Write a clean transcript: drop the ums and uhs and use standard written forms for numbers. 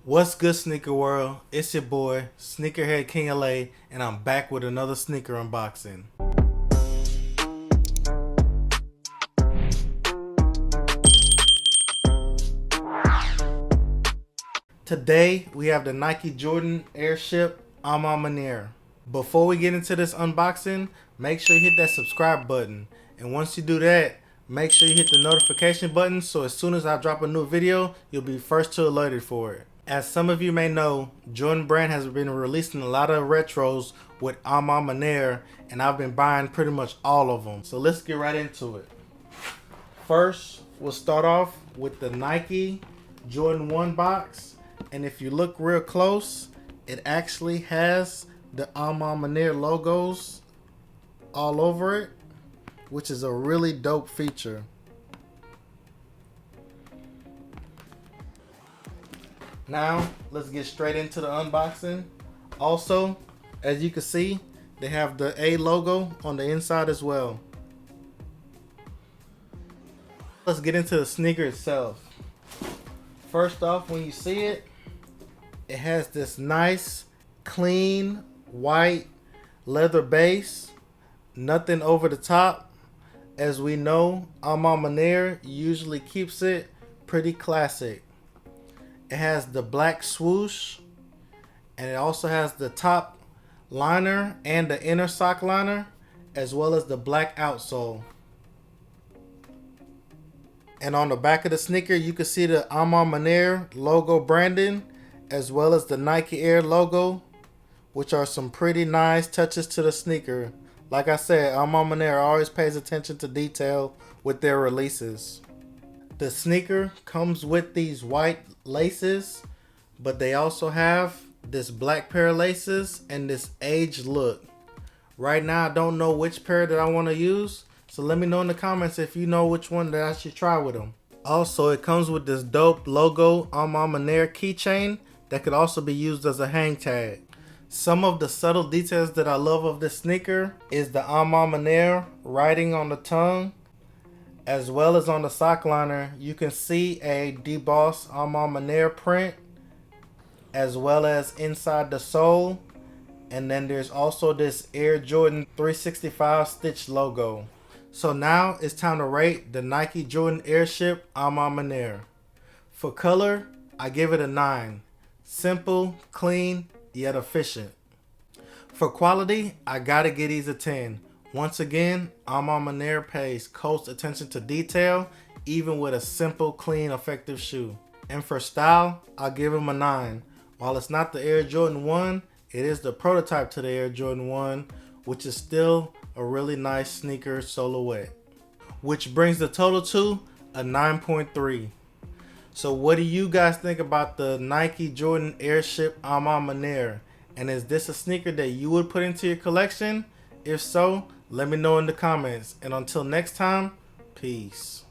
What's good, sneaker world? It's your boy, Sneakerhead King LA, and I'm back with another sneaker unboxing. Today, we have the Nike Jordan Airship Ma Maniere. Before we get into this unboxing, make sure you hit that subscribe button. And once you do that, make sure you hit the notification button so as soon as I drop a new video, you'll be first to alerted for it. As some of you may know, Jordan Brand has been releasing a lot of retros with Ma Maniere, and I've been buying pretty much all of them. So let's get right into it. First, we'll start off with the Nike Jordan 1 box. And if you look real close, it actually has the Ma Maniere logos all over it, which is a really dope feature. Now, let's get straight into the unboxing. Also, as you can see, they have the A logo on the inside as well. Let's get into the sneaker itself. First off, when you see it, it has this nice, clean, white leather base. Nothing over the top. As we know, Ma Maniere usually keeps it pretty classic. It has the black swoosh, and it also has the top liner and the inner sock liner, as well as the black outsole. And on the back of the sneaker, you can see the Ma Maniere logo branding, as well as the Nike Air logo, which are some pretty nice touches to the sneaker. Like I said, Ma Maniere always pays attention to detail with their releases. The sneaker comes with these white laces, but they also have this black pair of laces and this aged look. Right now, I don't know which pair that I want to use, so let me know in the comments if you know which one that I should try with them. Also, it comes with this dope logo Ma Maniere keychain that could also be used as a hang tag. Some of the subtle details that I love of this sneaker is the Ma Maniere writing on the tongue, as well as on the sock liner. You can see a debossed Ma Maniere print, as well as inside the sole. And then there's also this Air Jordan 365 stitch logo. So now it's time to rate the Nike Jordan Airship Ma Maniere. For color, I give it a 9. Simple, clean, yet efficient. For quality, I gotta give these a 10. Once again, Ma Maniere pays close attention to detail, even with a simple, clean, effective shoe. And for style, I'll give him a 9. While it's not the Air Jordan 1, it is the prototype to the Air Jordan 1, which is still a really nice sneaker silhouette. Which brings the total to a 9.3. So what do you guys think about the Nike Jordan Airship Ma Maniere? And is this a sneaker that you would put into your collection? If so, let me know in the comments. And until next time, peace.